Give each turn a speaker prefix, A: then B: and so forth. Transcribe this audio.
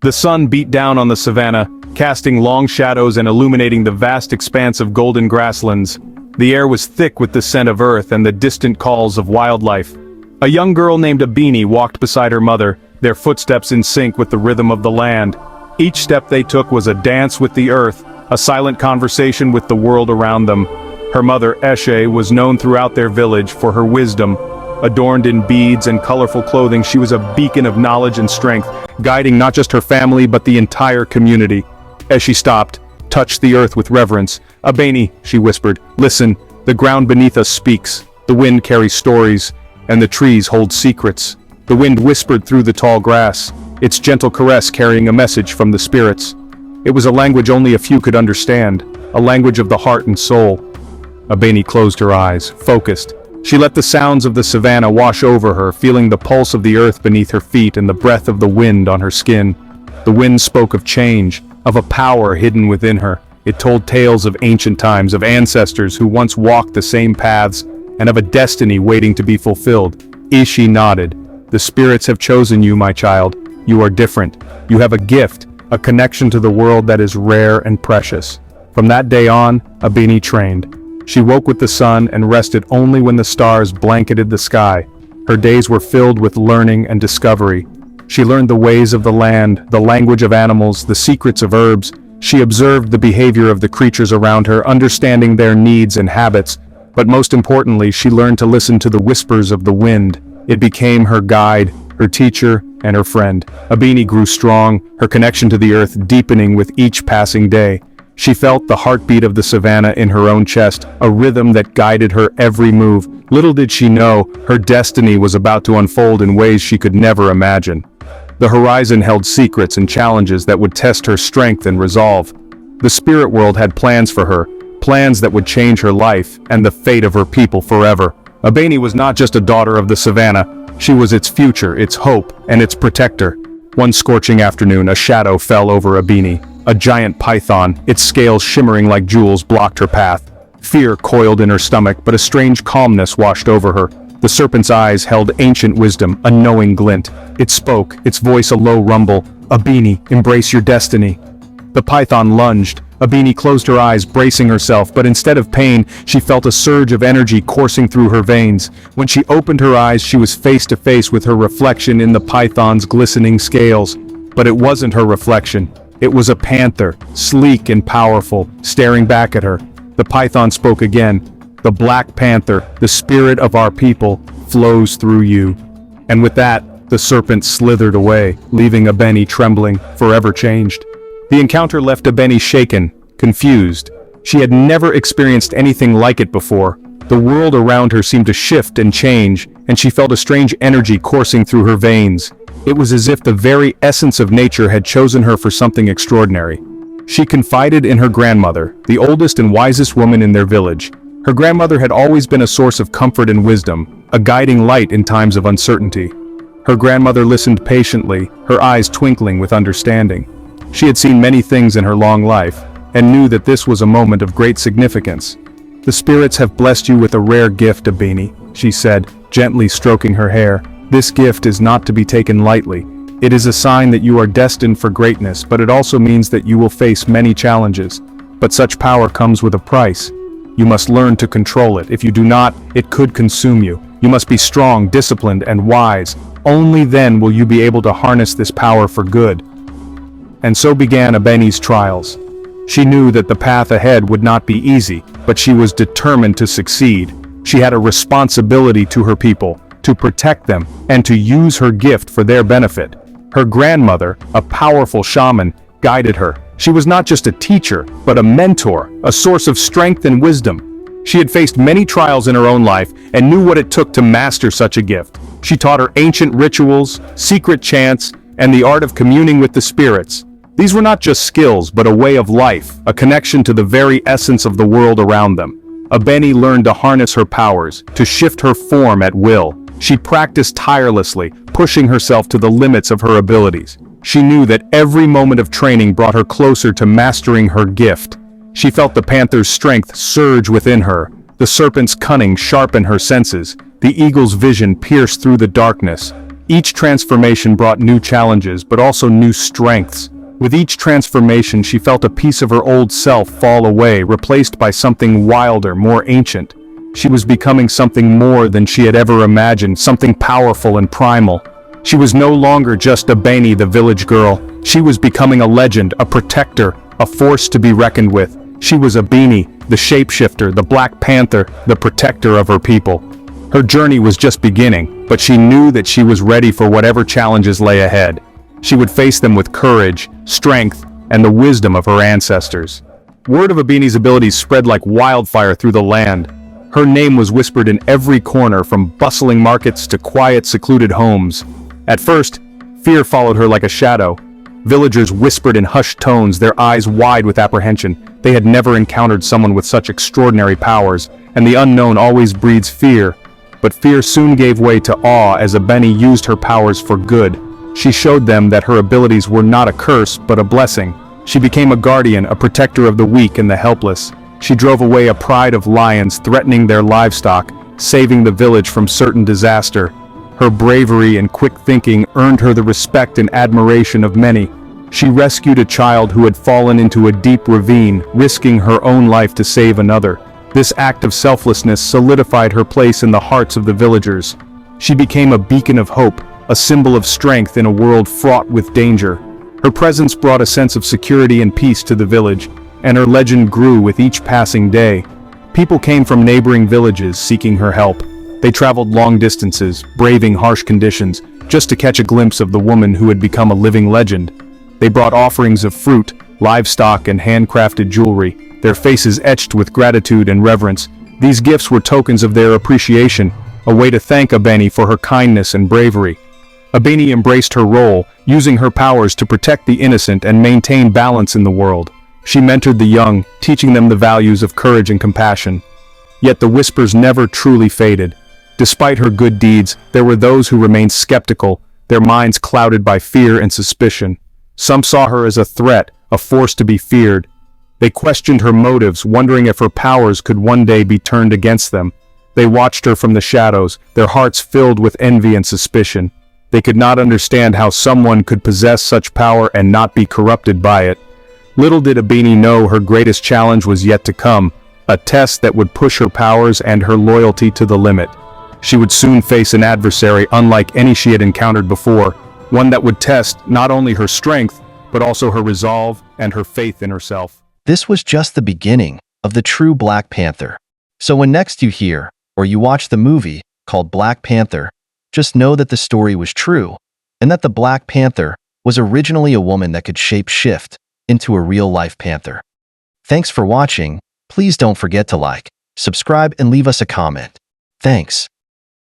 A: The sun beat down on the savannah, casting long shadows and illuminating the vast expanse of golden grasslands. The air was thick with the scent of earth and the distant calls of wildlife. A young girl named Abini walked beside her mother, their footsteps in sync with the rhythm of the land. Each step they took was a dance with the earth, a silent conversation with the world around them. Her mother, Eshe, was known throughout their village for her wisdom. Adorned in beads and colorful clothing, she was a beacon of knowledge and strength, guiding not just her family but the entire community. As she stopped, touched the earth with reverence. "Abeni," she whispered, "listen, the ground beneath us speaks, the wind carries stories, and the trees hold secrets." The wind whispered through the tall grass, its gentle caress carrying a message from the spirits. It was a language only a few could understand, a language of the heart and soul. Abeni closed her eyes, focused. She let the sounds of the savannah wash over her, feeling the pulse of the earth beneath her feet and the breath of the wind on her skin. The wind spoke of change, of a power hidden within her. It told tales of ancient times, of ancestors who once walked the same paths, and of a destiny waiting to be fulfilled. Ishi nodded. "The spirits have chosen you, my child. You are different. You have a gift, a connection to the world that is rare and precious." From that day on, Abini trained. She woke with the sun and rested only when the stars blanketed the sky. Her days were filled with learning and discovery. She learned the ways of the land, the language of animals, the secrets of herbs. She observed the behavior of the creatures around her, understanding their needs and habits. But most importantly, she learned to listen to the whispers of the wind. It became her guide, her teacher, and her friend. Abini grew strong, her connection to the earth deepening with each passing day. She felt the heartbeat of the savannah in her own chest, a rhythm that guided her every move. Little did she know, her destiny was about to unfold in ways she could never imagine. The horizon held secrets and challenges that would test her strength and resolve. The spirit world had plans for her, plans that would change her life and the fate of her people forever. Abeni was not just a daughter of the savannah, she was its future, its hope, and its protector. One scorching afternoon, a shadow fell over Abini. A giant python, its scales shimmering like jewels, blocked her path. Fear coiled in her stomach, but a strange calmness washed over her. The serpent's eyes held ancient wisdom, a knowing glint. It spoke, its voice a low rumble. "Abini, embrace your destiny." The python lunged. Abini closed her eyes, bracing herself, but instead of pain, she felt a surge of energy coursing through her veins. When she opened her eyes, she was face to face with her reflection in the python's glistening scales. But it wasn't her reflection. It was a panther, sleek and powerful, staring back at her. The python spoke again. "The Black Panther, the spirit of our people, flows through you." And with that, the serpent slithered away, leaving Abeni trembling, forever changed. The encounter left Abeni shaken, confused. She had never experienced anything like it before. The world around her seemed to shift and change, and she felt a strange energy coursing through her veins. It was as if the very essence of nature had chosen her for something extraordinary. She confided in her grandmother, the oldest and wisest woman in their village. Her grandmother had always been a source of comfort and wisdom, a guiding light in times of uncertainty. Her grandmother listened patiently, her eyes twinkling with understanding. She had seen many things in her long life, and knew that this was a moment of great significance. "The spirits have blessed you with a rare gift, Abini," she said, gently stroking her hair. "This gift is not to be taken lightly. It is a sign that you are destined for greatness, but it also means that you will face many challenges. But such power comes with a price. You must learn to control it. If you do not, it could consume you. You must be strong, disciplined, and wise. Only then will you be able to harness this power for good." And so began Abeni's trials. She knew that the path ahead would not be easy, but she was determined to succeed. She had a responsibility to her people, to protect them, and to use her gift for their benefit. Her grandmother, a powerful shaman, guided her. She was not just a teacher, but a mentor, a source of strength and wisdom. She had faced many trials in her own life and knew what it took to master such a gift. She taught her ancient rituals, secret chants, and the art of communing with the spirits. These were not just skills, but a way of life, a connection to the very essence of the world around them. Abeni learned to harness her powers, to shift her form at will. She practiced tirelessly, pushing herself to the limits of her abilities. She knew that every moment of training brought her closer to mastering her gift. She felt the panther's strength surge within her, the serpent's cunning sharpen her senses, the eagle's vision pierce through the darkness. Each transformation brought new challenges, but also new strengths. With each transformation, she felt a piece of her old self fall away, replaced by something wilder, more ancient. She was becoming something more than she had ever imagined, something powerful and primal. She was no longer just a Bani, the village girl. She was becoming a legend, a protector, a force to be reckoned with. She was a Bani, the shapeshifter, the Black Panther, the protector of her people. Her journey was just beginning, but she knew that she was ready for whatever challenges lay ahead. She would face them with courage, strength, and the wisdom of her ancestors. Word of Abini's abilities spread like wildfire through the land. Her name was whispered in every corner, from bustling markets to quiet, secluded homes. At first, fear followed her like a shadow. Villagers whispered in hushed tones, their eyes wide with apprehension. They had never encountered someone with such extraordinary powers, and the unknown always breeds fear. But fear soon gave way to awe as Abeni used her powers for good. She showed them that her abilities were not a curse, but a blessing. She became a guardian, a protector of the weak and the helpless. She drove away a pride of lions threatening their livestock, saving the village from certain disaster. Her bravery and quick thinking earned her the respect and admiration of many. She rescued a child who had fallen into a deep ravine, risking her own life to save another. This act of selflessness solidified her place in the hearts of the villagers. She became a beacon of hope, a symbol of strength in a world fraught with danger. Her presence brought a sense of security and peace to the village, and her legend grew with each passing day. People came from neighboring villages seeking her help. They traveled long distances, braving harsh conditions, just to catch a glimpse of the woman who had become a living legend. They brought offerings of fruit, livestock, and handcrafted jewelry, their faces etched with gratitude and reverence. These gifts were tokens of their appreciation, a way to thank Abeni for her kindness and bravery. Abeni embraced her role, using her powers to protect the innocent and maintain balance in the world. She mentored the young, teaching them the values of courage and compassion. Yet the whispers never truly faded. Despite her good deeds, there were those who remained skeptical, their minds clouded by fear and suspicion. Some saw her as a threat, a force to be feared. They questioned her motives, wondering if her powers could one day be turned against them. They watched her from the shadows, their hearts filled with envy and suspicion. They could not understand how someone could possess such power and not be corrupted by it. Little did Abeni know her greatest challenge was yet to come, a test that would push her powers and her loyalty to the limit. She would soon face an adversary unlike any she had encountered before, one that would test not only her strength, but also her resolve and her faith in herself.
B: This was just the beginning of the true Black Panther. So when next you hear, or you watch the movie called Black Panther, just know that the story was true, and that the Black Panther was originally a woman that could shape-shift into a real-life panther. Thanks for watching. Please don't forget to like, subscribe, and leave us a comment. Thanks.